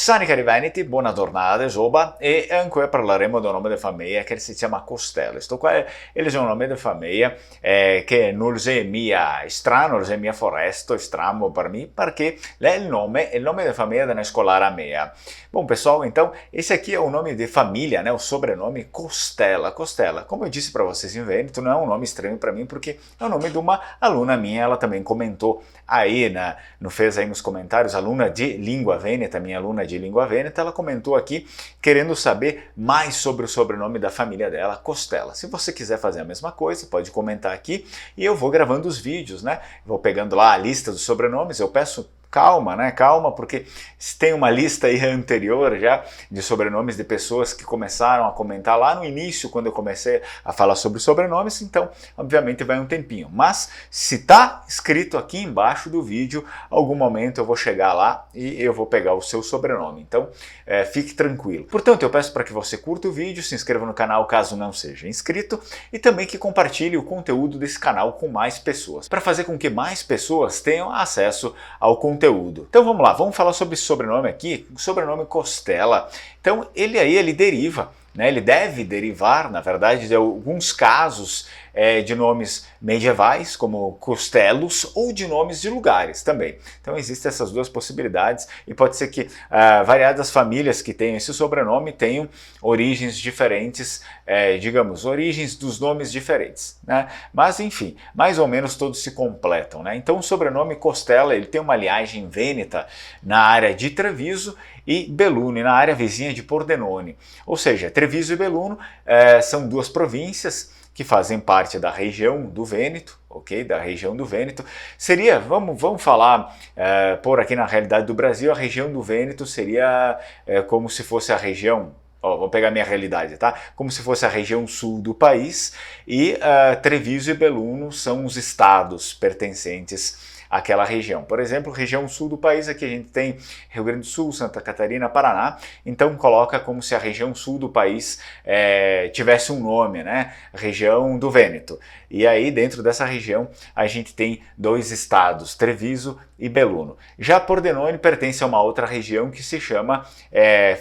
Sani cari Veneti, buona giornata, Joba, e anche parleremo di un nome di famiglia che si chiama Costello. Questo qua è un nome di famiglia che non è mia strano, non è mia foresto, strano per me, perché é o nome di famiglia da una scolara mia. Bom, pessoal, então, esse aqui é o nome de família, né, o sobrenome Costella. Costella, como eu disse para vocês em Vêneto, não é um nome estranho para mim, porque é o nome de uma aluna minha, ela também comentou aí, fez aí nos comentários, aluna de língua vêneta, minha aluna de língua vêneta, ela comentou aqui querendo saber mais sobre o sobrenome da família dela, Costella. Se você quiser fazer a mesma coisa, pode comentar aqui e eu vou gravando os vídeos, né? Vou pegando lá a lista dos sobrenomes, eu peço calma, né? Calma, porque tem uma lista aí anterior já de sobrenomes de pessoas que começaram a comentar lá no início, quando eu comecei a falar sobre sobrenomes, então, obviamente, vai um tempinho. Mas, se está escrito aqui embaixo do vídeo, algum momento eu vou chegar lá e eu vou pegar o seu sobrenome. Então, fique tranquilo. Portanto, eu peço para que você curta o vídeo, se inscreva no canal caso não seja inscrito e também que compartilhe o conteúdo desse canal com mais pessoas, para fazer com que mais pessoas tenham acesso ao conteúdo. Então vamos lá, vamos falar sobre esse sobrenome aqui, o sobrenome Costella. Então ele deriva, né, ele deve derivar, na verdade, de alguns casos de nomes medievais, como Costellos, ou de nomes de lugares também. Então existem essas duas possibilidades e pode ser que variadas famílias que tenham esse sobrenome tenham origens diferentes, digamos, origens dos nomes diferentes, né? Mas enfim, mais ou menos todos se completam, né? Então o sobrenome Costella, ele tem uma linhagem vêneta na área de Treviso e Belluno, na área vizinha de Pordenone. Ou seja, Treviso e Belluno são duas províncias que fazem parte da região do Vêneto, ok? Da região do Vêneto. Seria, vamos falar, por aqui na realidade do Brasil, a região do Vêneto seria como se fosse a região, vou pegar minha realidade, tá? Como se fosse a região sul do país e Treviso e Belluno são os estados pertencentes àquela região. Por exemplo, região sul do país, aqui a gente tem Rio Grande do Sul, Santa Catarina, Paraná, então coloca como se a região sul do país tivesse um nome, né? Região do Vêneto. E aí dentro dessa região a gente tem dois estados, Treviso e Belluno. Já Pordenone pertence a uma outra região que se chama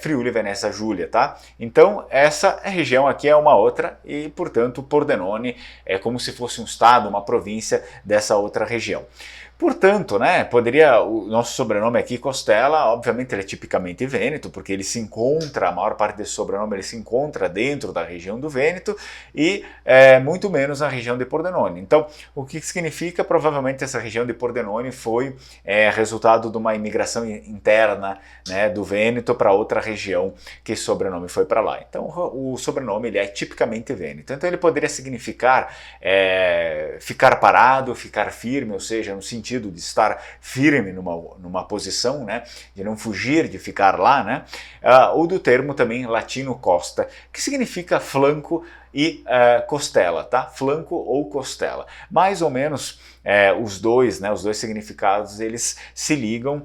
Friuli Venezia Giulia, tá? Então essa região aqui é uma outra e, portanto, Pordenone é como se fosse um estado, uma província dessa outra região. Portanto, né, o nosso sobrenome aqui, Costella, obviamente ele é tipicamente vêneto, porque ele se encontra, a maior parte desse sobrenome ele se encontra dentro da região do Vêneto e muito menos na região de Pordenone. Então, o que significa? Provavelmente essa região de Pordenone foi resultado de uma imigração interna, né, do Vêneto para outra região que esse sobrenome foi para lá. Então, o sobrenome ele é tipicamente vêneto. Então, ele poderia significar ficar parado, ficar firme, ou seja, no sentido de estar firme numa posição, né, de não fugir, de ficar lá, né, ou do termo também latino costa, que significa flanco e costela, tá? Flanco ou costela. Mais ou menos os dois significados, eles se ligam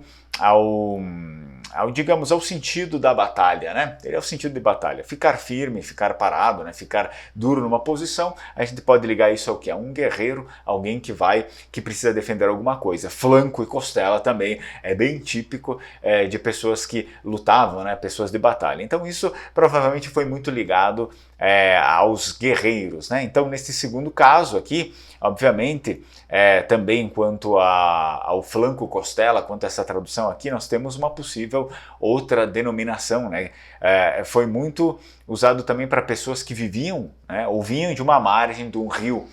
digamos, ao sentido da batalha, né? Ele é o sentido de batalha. Ficar firme, ficar parado, né? Ficar duro numa posição, a gente pode ligar isso ao que? A um guerreiro, alguém que precisa defender alguma coisa. Flanco e costela também é bem típico de pessoas que lutavam, né? Pessoas de batalha. Então isso provavelmente foi muito ligado aos guerreiros, né? Então nesse segundo caso aqui, obviamente, também quanto ao flanco costela, quanto a essa tradução aqui, nós temos uma possível outra denominação, né? Foi muito usado também para pessoas que viviam, né, ou vinham de uma margem de um rio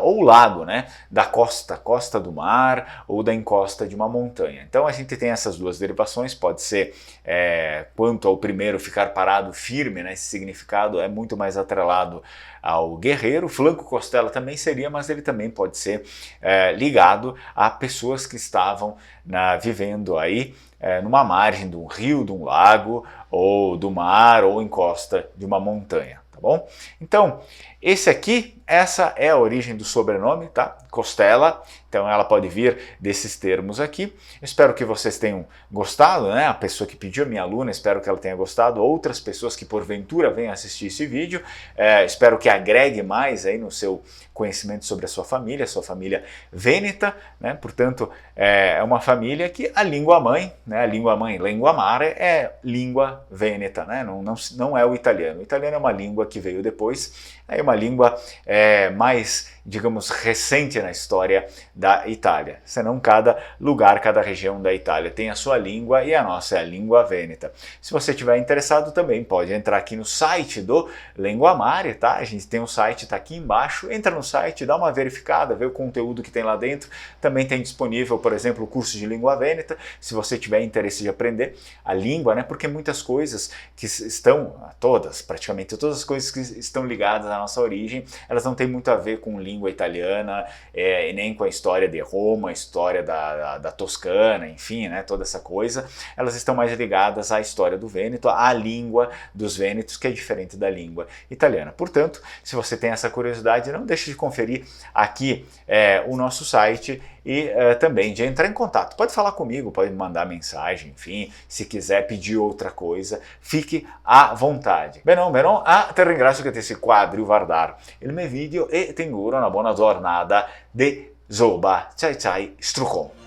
ou lago, né, da costa do mar ou da encosta de uma montanha. Então a gente tem essas duas derivações, pode ser quanto ao primeiro, ficar parado, firme, né, esse significado é muito mais atrelado ao guerreiro. Flanco costela também seria, mas ele também pode ser ligado a pessoas que estavam vivendo aí numa margem de um rio, de um lago, ou do mar, ou encosta de uma montanha, tá bom? Então, Essa é a origem do sobrenome, tá? Costela, então ela pode vir desses termos aqui. Espero que vocês tenham gostado, né? A pessoa que pediu, a minha aluna, espero que ela tenha gostado. Outras pessoas que porventura venham assistir esse vídeo, espero que agregue mais aí no seu conhecimento sobre a sua família vêneta, né? Portanto, é uma família que a língua mãe, né? A língua mãe, lingua madre, é língua vêneta, né? Não é o italiano. O italiano é uma língua que veio depois, é uma língua mais, digamos, recente na história da Itália. Senão cada lugar, cada região da Itália tem a sua língua e a nossa é a língua vêneta. Se você estiver interessado também pode entrar aqui no site do Linguamare, tá? A gente tem um site, tá aqui embaixo, entra no site, dá uma verificada, vê o conteúdo que tem lá dentro. Também tem disponível, por exemplo, o curso de língua vêneta, se você tiver interesse de aprender a língua, né? Porque muitas coisas que estão, praticamente todas as coisas que estão ligadas à nossa origem, elas não têm muito a ver com língua italiana, e nem com a história de Roma, a história da Toscana, enfim, né, toda essa coisa. Elas estão mais ligadas à história do Vêneto, à língua dos vênetos, que é diferente da língua italiana. Portanto, se você tem essa curiosidade, não deixe de conferir aqui o nosso site e também de entrar em contato. Pode falar comigo, pode me mandar mensagem, enfim, se quiser pedir outra coisa, fique à vontade. Bene, te ringrazio che ti sei qua a guardare il mio video e ti auguro una buona giornata de Zoba. Ciao ciao, strucon.